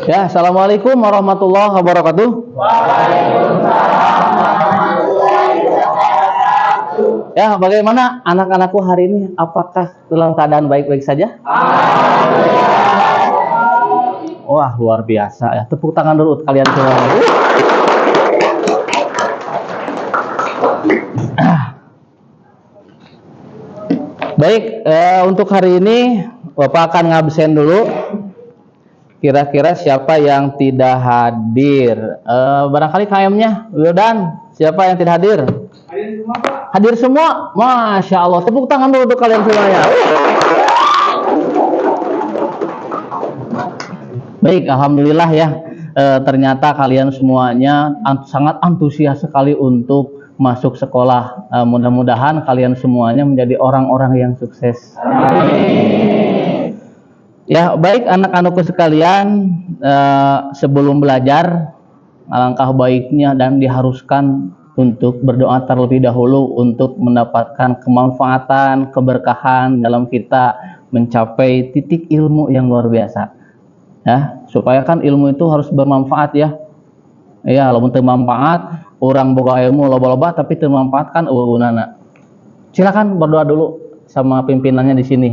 Ya, assalamualaikum warahmatullahi wabarakatuh. Ya, bagaimana anak-anakku hari ini? Apakah dalam keadaan baik-baik saja? Wah, luar biasa ya. Tepuk tangan dulu untuk kalian semua. Baik, untuk hari ini Bapak akan ngabsen dulu. Kira-kira siapa yang tidak hadir? Barangkali KM-nya, Wildan. Siapa yang tidak hadir? Hadir semua, Pak. Hadir semua? Masya Allah. Tepuk tangan dulu untuk kalian semuanya. Baik, alhamdulillah ya. Ternyata kalian semuanya sangat antusias sekali untuk masuk sekolah. Mudah-mudahan kalian semuanya menjadi orang-orang yang sukses. Amin. Ya, baik anak-anakku sekalian, sebelum belajar, alangkah baiknya dan diharuskan untuk berdoa terlebih dahulu untuk mendapatkan kemanfaatan, keberkahan dalam kita mencapai titik ilmu yang luar biasa. Ya, supaya kan ilmu itu harus bermanfaat ya. Ya, lamun teu manfaat, orang boga ilmu loba-loba tapi teu manfaat kan eueuh gunana. Silakan berdoa dulu sama pimpinannya di sini.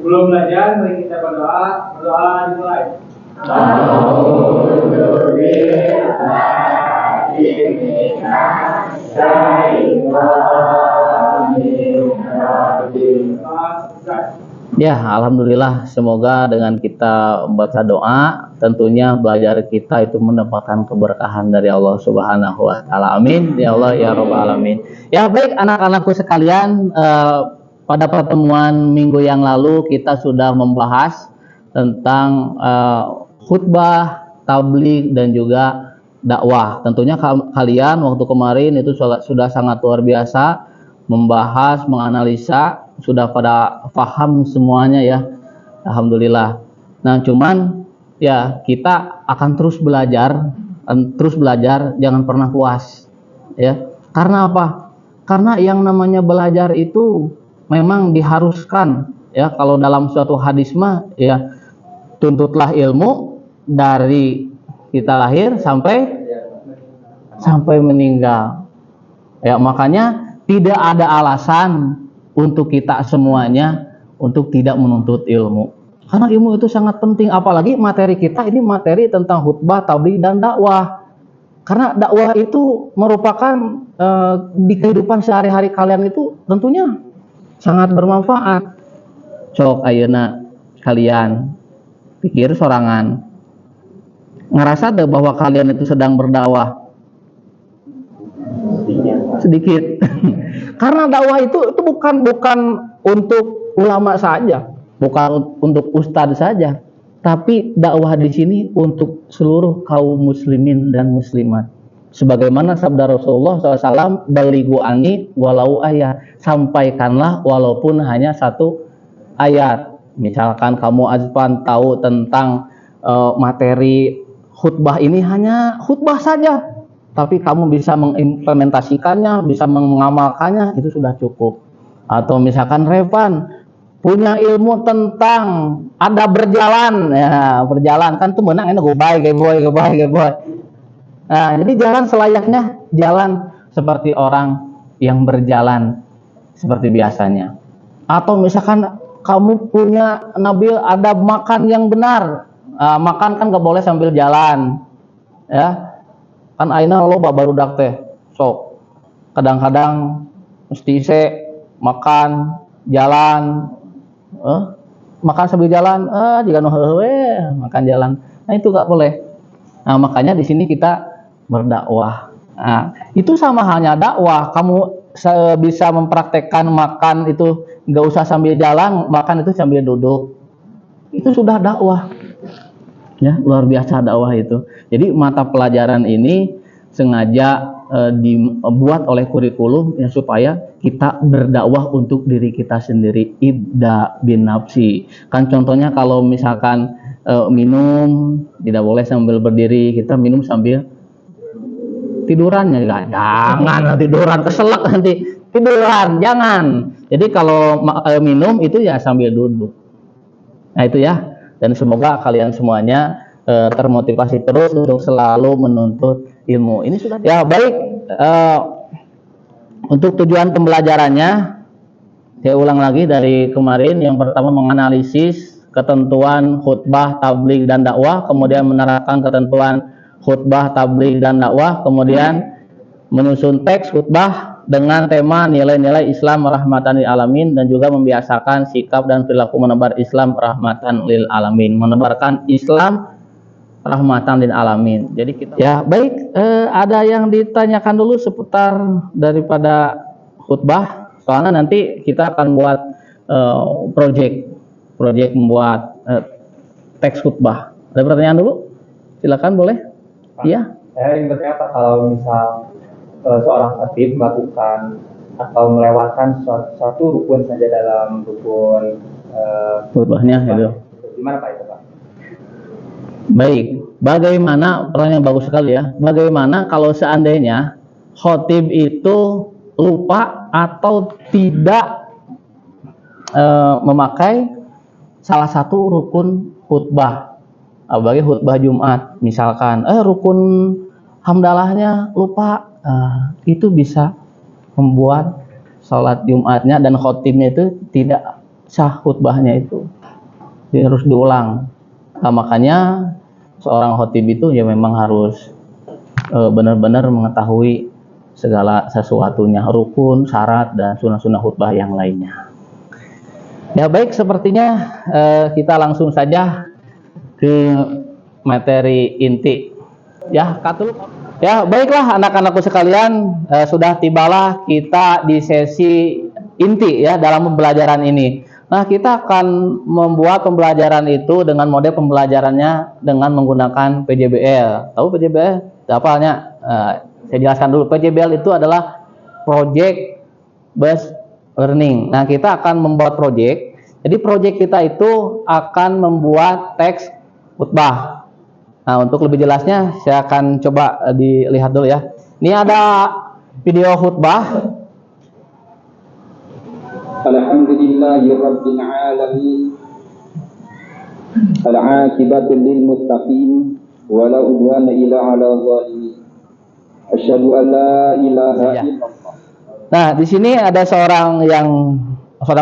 Sebelum belajar, mari kita berdoa. Berdoa dimulai. Ya, alhamdulillah. Semoga dengan kita membaca doa, tentunya belajar kita itu mendapatkan keberkahan dari Allah Subhanahu wa Ta'ala. Amin. Ya Allah, ya Rabbal Alamin. Ya, baik anak-anakku sekalian. Pada pertemuan minggu yang lalu kita sudah membahas tentang khutbah, tabligh dan juga dakwah. Tentunya kalian waktu kemarin itu sudah sangat luar biasa membahas, menganalisa, sudah pada paham semuanya ya. Alhamdulillah. Nah, cuman ya kita akan terus belajar, jangan pernah puas ya. Karena apa? Karena yang namanya belajar itu memang diharuskan ya. Kalau dalam suatu hadis mah ya, tuntutlah ilmu dari kita lahir sampai meninggal ya. Makanya tidak ada alasan untuk kita semuanya untuk tidak menuntut ilmu, karena ilmu itu sangat penting. Apalagi materi kita ini materi tentang khutbah, tabligh dan dakwah. Karena dakwah itu merupakan di kehidupan sehari-hari kalian itu tentunya sangat bermanfaat. Sok ayeuna kalian pikir sorangan, ngerasa deh bahwa kalian itu sedang berdakwah? Sedikit. Karena dakwah itu bukan untuk ulama saja, bukan untuk ustadz saja, tapi dakwah di sini untuk seluruh kaum muslimin dan muslimat. Sebagaimana sabda Rasulullah SAW, balighu anni walau ayat, sampaikanlah walaupun hanya satu ayat. Misalkan kamu azpan tahu tentang materi khutbah ini hanya khutbah saja, tapi kamu bisa mengimplementasikannya, bisa mengamalkannya, itu sudah cukup. Atau misalkan Revan punya ilmu tentang ada berjalan, ya berjalan kan tuh menang enak, goodbye boy. Nah, jadi jalan selayaknya jalan seperti orang yang berjalan seperti biasanya. Atau misalkan kamu punya Nabil ada makan yang benar, makan kan gak boleh sambil jalan, ya kan aina lo barudak teh sok kadang-kadang mesti makan jalan, makan sambil jalan, jika makan jalan, nah itu gak boleh. Nah, makanya di sini kita berdakwah. Nah, itu sama halnya dakwah. Kamu bisa mempraktekkan makan itu nggak usah sambil jalan, makan itu sambil duduk. Itu sudah dakwah. Ya, luar biasa dakwah itu. Jadi mata pelajaran ini sengaja dibuat oleh kurikulum ya, supaya kita berdakwah untuk diri kita sendiri. Ibda bin nafsi. Kan contohnya kalau misalkan minum tidak boleh sambil berdiri, kita minum sambil tiduran ya, jangan tiduran, keselak nanti tiduran, jangan. Jadi kalau minum itu ya sambil duduk. Nah itu ya, dan semoga kalian semuanya termotivasi terus untuk selalu menuntut ilmu. Ini sudah ya baik. Untuk tujuan pembelajarannya, saya ulang lagi dari kemarin. Yang pertama menganalisis ketentuan khutbah, tabligh dan dakwah, kemudian menerapkan ketentuan khutbah, tabligh dan dakwah, kemudian menyusun teks khutbah dengan tema nilai-nilai Islam rahmatan lil alamin, dan juga membiasakan sikap dan perilaku menebar Islam rahmatan lil alamin, menebarkan Islam rahmatan lil alamin. Jadi kita ya baik, ada yang ditanyakan dulu seputar daripada khutbah, soalnya nanti kita akan buat project membuat teks khutbah. Ada pertanyaan dulu? Silakan, boleh. Iya. Saya ingin bertanya Pak, kalau misal seorang khatib melakukan atau melewatkan suatu rukun saja dalam rukun khutbahnya itu. Gimana Pak itu Pak? Baik, bagaimana, pertanyaan bagus sekali ya. Bagaimana kalau seandainya khatib itu lupa atau tidak memakai salah satu rukun khutbah, bagi khutbah Jumat, misalkan rukun hamdalahnya lupa, itu bisa membuat sholat Jumatnya dan khatibnya itu tidak sah khutbahnya itu. Jadi harus diulang. Nah, makanya seorang khatib itu ya memang harus benar-benar mengetahui segala sesuatunya, rukun, syarat, dan sunnah-sunnah khutbah yang lainnya. Ya baik, sepertinya kita langsung saja ke materi inti. Ya, Katul. Ya baiklah anak-anakku sekalian, sudah tibalah kita di sesi inti ya dalam pembelajaran ini. Nah, kita akan membuat pembelajaran itu dengan model pembelajarannya dengan menggunakan PJBL. Tahu PJBL? Apanya? Saya jelaskan dulu. PJBL itu adalah Project Based Learning. Nah, kita akan membuat project. Jadi project kita itu akan membuat teks khutbah. Nah, untuk lebih jelasnya saya akan coba dilihat dulu ya. Ini ada video khutbah. Alhamdulillahi Rabbil Alamin, al-aqibatu lil muttaqin, wa la udwana illa 'alal zalimin. Asyhadu an la ilaha illallah. Nah, di sini ada seorang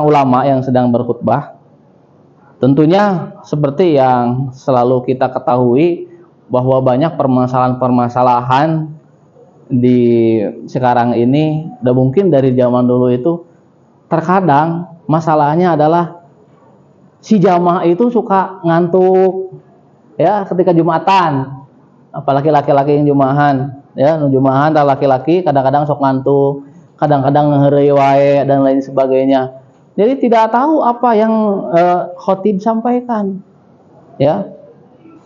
ulama yang sedang berkhutbah. Tentunya seperti yang selalu kita ketahui bahwa banyak permasalahan-permasalahan di sekarang ini, dan mungkin dari zaman dulu itu. Terkadang masalahnya adalah si jamaah itu suka ngantuk ya ketika Jumatan, apalagi laki-laki yang jumahan ya, jumahan laki-laki kadang-kadang sok ngantuk, kadang-kadang ngeheureuy wae dan lain sebagainya. Jadi tidak tahu apa yang khatib sampaikan ya.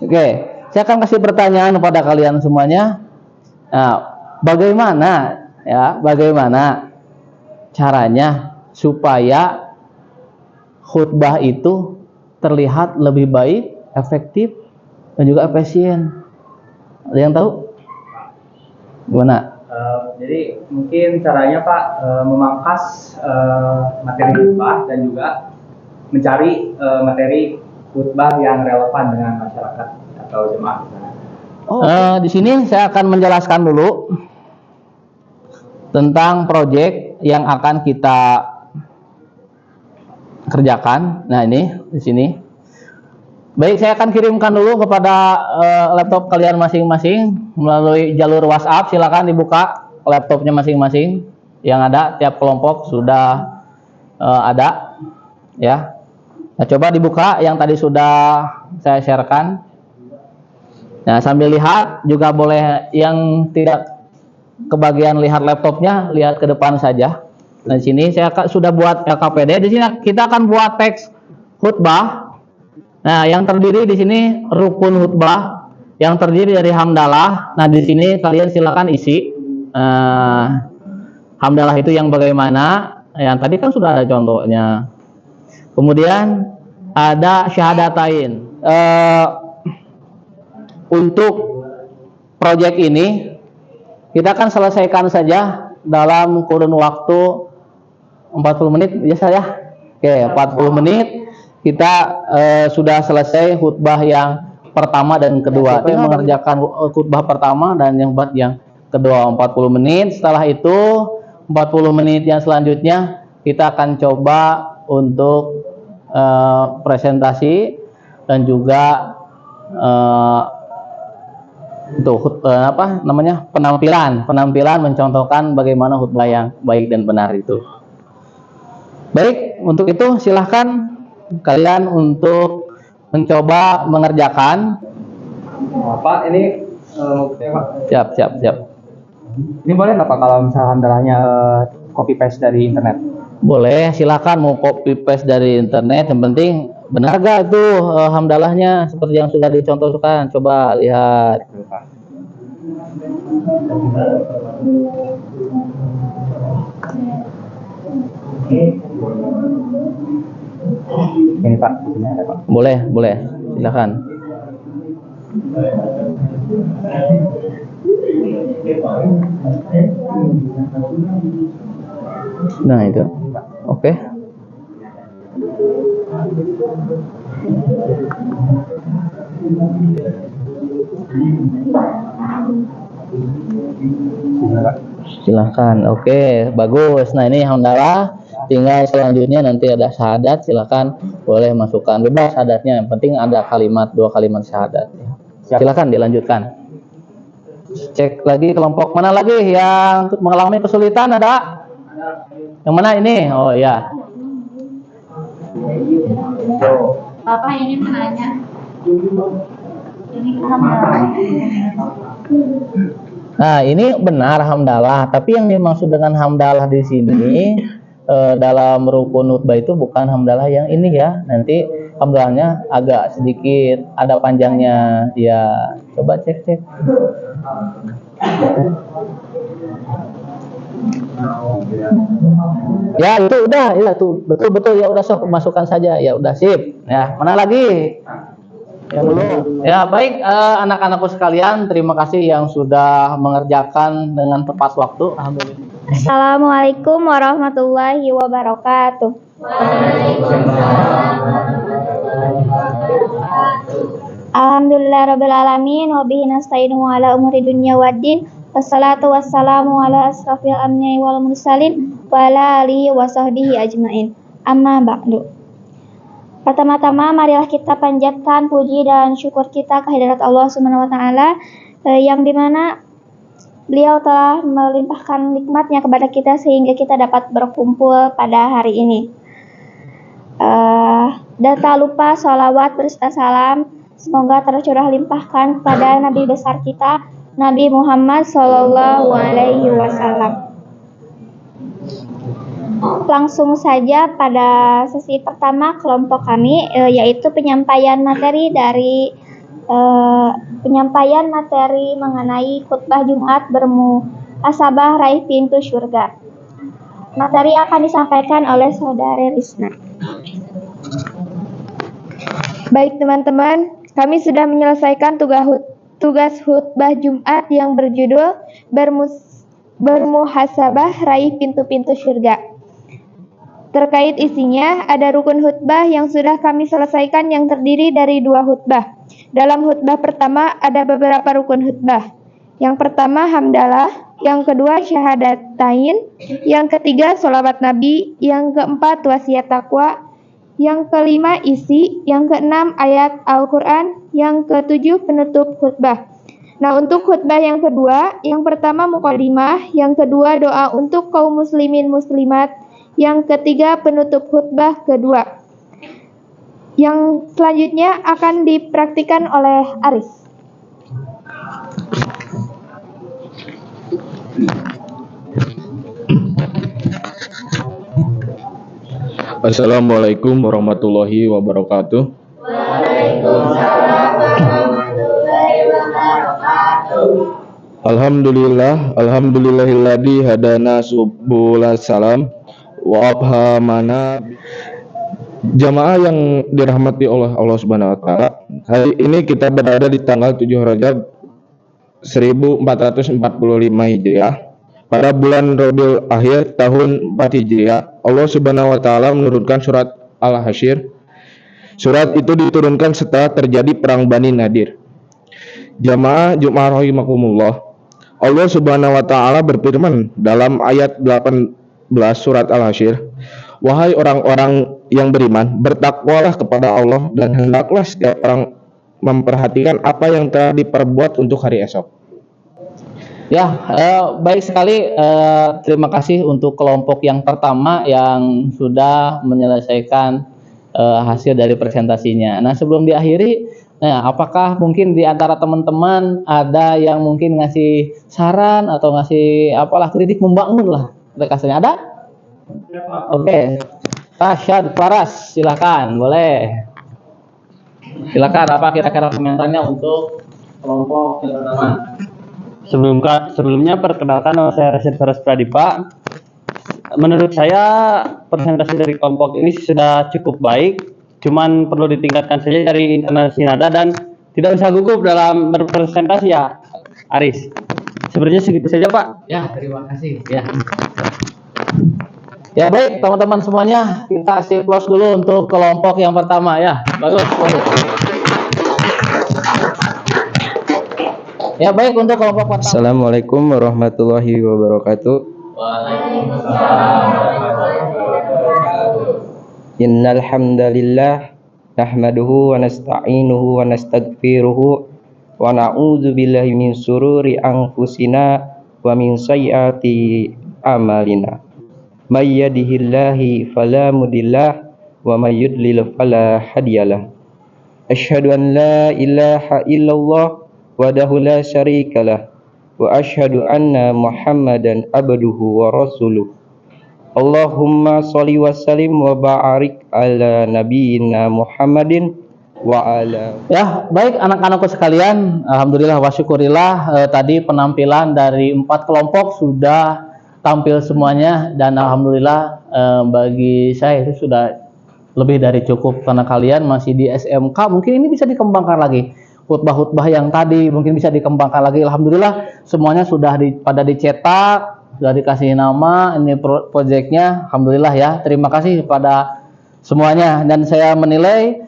Oke, saya akan kasih pertanyaan kepada kalian semuanya. Nah, bagaimana caranya supaya khutbah itu terlihat lebih baik, efektif, dan juga efisien? Ada yang tahu? Gimana? Jadi mungkin caranya Pak memangkas materi khutbah dan juga mencari materi khutbah yang relevan dengan masyarakat atau jemaah. Di sini saya akan menjelaskan dulu tentang proyek yang akan kita kerjakan. Nah, ini di sini. Baik, saya akan kirimkan dulu kepada laptop kalian masing-masing melalui jalur WhatsApp. Silakan dibuka laptopnya masing-masing yang ada, tiap kelompok sudah ada ya. Nah, coba dibuka yang tadi sudah saya sharekan. Nah, sambil lihat juga boleh, yang tidak kebagian lihat laptopnya, lihat ke depan saja. Nah, di sini saya sudah buat LKPD. Di sini kita akan buat teks khutbah. Nah, yang terdiri di sini rukun khutbah, yang terdiri dari hamdalah. Nah, di sini kalian silakan isi hamdalah itu yang bagaimana. Yang tadi kan sudah ada contohnya. Kemudian ada syahadatain. Untuk proyek ini kita akan selesaikan saja dalam kurun waktu 40 menit biasa ya. Oke, 40 menit kita sudah selesai khutbah yang pertama dan kedua. Tinggal mengerjakan khutbah pertama dan yang kedua 40 menit. Setelah itu 40 menit yang selanjutnya kita akan coba untuk presentasi dan juga untuk penampilan mencontohkan bagaimana khutbah yang baik dan benar itu. Baik, untuk itu silahkan kalian untuk mencoba mengerjakan. Pak, ini Pak. Siap. Ini boleh nggak Pak kalau misalnya hamdalahnya copy paste dari internet? Boleh, silakan mau copy paste dari internet. Yang penting benar gak itu hamdalahnya seperti yang sudah dicontohkan. Coba lihat. Ini Pak, ini ada Pak. Boleh, silakan. Nah itu, oke. Silahkan, oke, bagus. Nah ini hamdalah. Tinggal selanjutnya nanti ada syahadat, silahkan boleh masukkan bebas syahadatnya. Yang penting ada dua kalimat syahadat. Silahkan dilanjutkan. Cek lagi kelompok mana lagi yang mengalami kesulitan ada? Yang mana ini? Oh ya. Bapak ini menanya. Ini hamdalah. Nah ini benar hamdalah, tapi yang dimaksud dengan hamdalah di sini dalam rukun khutbah itu bukan hamdalah yang ini ya. Nanti hamdalahnya agak sedikit ada panjangnya. Ya, coba cek. Ya itu udah, ya tuh betul ya udah sok masukkan saja. Ya udah sip. Ya mana lagi? Yang dulu. Ya baik anak-anakku sekalian, terima kasih yang sudah mengerjakan dengan tepat waktu. Alhamdulillah. Assalamualaikum warahmatullahi wabarakatuh. Alhamdulillahirabbil alamin wa bihi nasta'inu ala umuri dunya waddin. Wassalatu wassalamu ala asrofil anbiya'i wal mursalin wa ala alihi wa sahbihi ajmain. Amma ba'du. Pertama-tama marilah kita panjatkan puji dan syukur kita kehadirat Allah Subhanahu wa taala yang dimana Beliau telah melimpahkan nikmatnya kepada kita sehingga kita dapat berkumpul pada hari ini. Dan tak lupa sholawat berserta salam semoga tercurah limpahkan kepada Nabi besar kita Nabi Muhammad Sallallahu Alaihi Wasallam. Langsung saja pada sesi pertama kelompok kami yaitu penyampaian materi mengenai khutbah Jumat bermuhasabah raih pintu surga. Materi akan disampaikan oleh Saudara Risna. Baik teman-teman, kami sudah menyelesaikan tugas khutbah Jumat yang berjudul bermuhasabah raih pintu-pintu surga. Terkait isinya, ada rukun khutbah yang sudah kami selesaikan yang terdiri dari 2 khutbah. Dalam khutbah pertama ada beberapa rukun khutbah. Yang pertama hamdalah, yang kedua syahadatain, yang ketiga sholawat Nabi, yang keempat wasiat taqwa, yang kelima isi, yang keenam ayat Al-Quran, yang ketujuh penutup khutbah. Nah untuk khutbah yang kedua, yang pertama muqaddimah, yang kedua doa untuk kaum muslimin muslimat, yang ketiga penutup khutbah kedua. Yang selanjutnya akan dipraktikkan oleh Aris. Assalamualaikum warahmatullahi wabarakatuh. Waalaikumsalam warahmatullahi wabarakatuh. Alhamdulillahilladzi hadana subulas salam wa abhamana. Jamaah yang dirahmati oleh Allah Subhanahu wa taala, hari ini kita berada di tanggal 7 Rajab 1445 Hijriah. Pada bulan Rabiul Akhir tahun 4 Hijriah, Allah Subhanahu wa taala menurunkan surat Al-Hasyr. Surat itu diturunkan setelah terjadi perang Bani Nadir. Jamaah Jumat rahimakumullah. Allah Subhanahu wa taala berfirman dalam ayat 18 surat Al-Hasyr, "Wahai orang-orang yang beriman, bertakwalah kepada Allah dan hendaklah setiap orang memperhatikan apa yang telah diperbuat untuk hari esok." Ya, baik sekali. Terima kasih untuk kelompok yang pertama yang sudah menyelesaikan hasil dari presentasinya. Nah, sebelum diakhiri, apakah mungkin di antara teman-teman ada yang mungkin ngasih saran atau ngasih apalah kritik membangun lah, kasarnya ada? Oke. Syad Faras, silakan, boleh. Silakan, apa kira-kira komentarnya untuk kelompok yang pertama? Sebelumnya perkenalkan, nama saya Rashid Faras Pradipa. Menurut saya presentasi dari kelompok ini sudah cukup baik, cuman perlu ditingkatkan saja dari internal sinada dan tidak usah gugup dalam berpresentasi ya, Aris. Sebenarnya segitu saja, Pak. Ya, terima kasih. Ya baik teman-teman semuanya, kita kasih close dulu untuk kelompok yang pertama ya. Bagus. Ya baik, untuk kelompok pertama. Assalamualaikum warahmatullahi wabarakatuh. Innal hamdalillah nahmaduhu wa nasta'inuhu wa nastaghfiruhu wa na'udzu billahi min sururi anfusina wa min sayyiati a'malina. May yahdihillahu fala mudillah wa may yudlil fala hadiyalah. Asyhadu an la ilaha illallah wahdahu la syarikalah wa asyhadu anna Muhammadan abduhu wa rasuluh. Allahumma sholli wa sallim wa barik ala nabiyyina Muhammadin wa ala. Ya, baik anak-anakku sekalian, alhamdulillah wa syukurillah, tadi penampilan dari 4 kelompok sudah tampil semuanya dan alhamdulillah bagi saya itu sudah lebih dari cukup, karena kalian masih di SMK, mungkin ini bisa dikembangkan lagi. Khutbah-khutbah yang tadi mungkin bisa dikembangkan lagi. Alhamdulillah semuanya sudah pada dicetak, sudah dikasih nama, ini proyeknya. Alhamdulillah ya, terima kasih kepada semuanya, dan saya menilai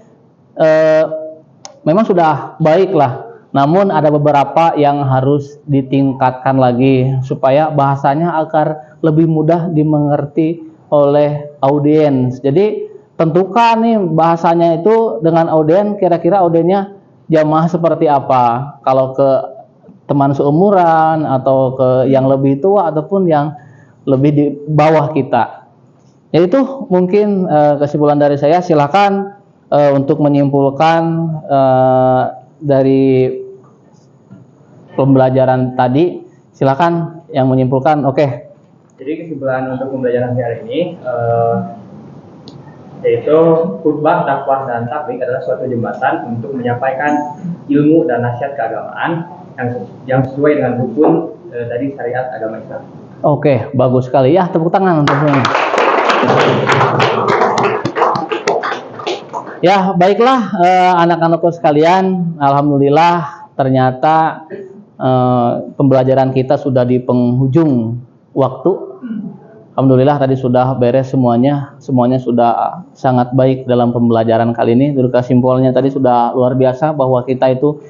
memang sudah baik lah, namun ada beberapa yang harus ditingkatkan lagi supaya bahasanya agar lebih mudah dimengerti oleh audiens. Jadi tentukan nih bahasanya itu dengan audiens, kira-kira audiensnya jamaah seperti apa, kalau ke teman seumuran atau ke yang lebih tua ataupun yang lebih di bawah kita. Yaitu mungkin kesimpulan dari saya. Silakan untuk menyimpulkan dari pembelajaran tadi, silakan yang menyimpulkan. Oke. Jadi kesimpulan untuk pembelajaran hari ini yaitu khutbah, dakwah, dan tabligh adalah suatu jembatan untuk menyampaikan ilmu dan nasihat keagamaan yang sesuai dengan rukun dari syariat agama Islam. Oke, bagus sekali ya, tepuk tangan untuk semuanya. Ya, baiklah anak-anakku sekalian, alhamdulillah ternyata pembelajaran kita sudah di penghujung waktu. Alhamdulillah tadi sudah beres semuanya sudah sangat baik dalam pembelajaran kali ini. Dari kesimpulannya tadi sudah luar biasa, bahwa kita itu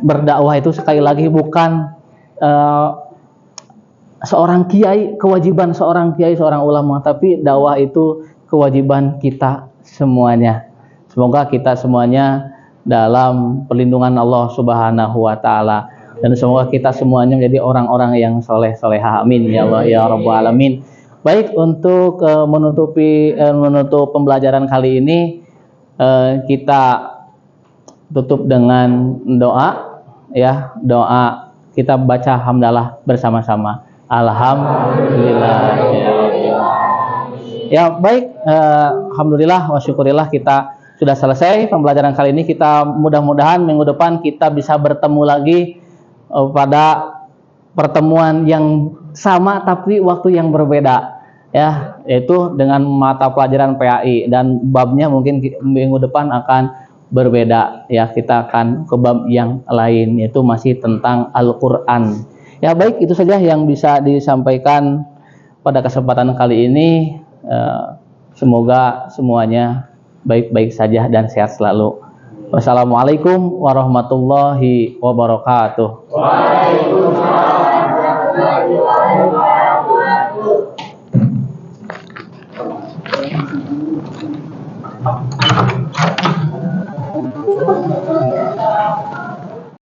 berdakwah itu sekali lagi bukan seorang kiai, kewajiban seorang kiai, seorang ulama, tapi dakwah itu kewajiban kita semuanya. Semoga kita semuanya dalam perlindungan Allah Subhanahu wa taala, dan semoga kita semuanya menjadi orang-orang yang soleh-solehah. Amin ya Allah ya Rabbal alamin. Baik, untuk menutup pembelajaran kali ini, kita tutup dengan doa ya. Doa kita baca hamdalah bersama-sama. Alhamdulillah ya. Baik, alhamdulillah wa syukurillah, kita sudah selesai pembelajaran kali ini. Kita mudah-mudahan minggu depan kita bisa bertemu lagi pada pertemuan yang sama tapi waktu yang berbeda ya, yaitu dengan mata pelajaran PAI, dan babnya mungkin minggu depan akan berbeda ya, kita akan ke bab yang lain, yaitu masih tentang Al-Qur'an. Ya baik, itu saja yang bisa disampaikan pada kesempatan kali ini. Semoga semuanya baik-baik saja dan sehat selalu. Wassalamualaikum warahmatullahi wabarakatuh. Waalaikumsalam warahmatullahi wabarakatuh.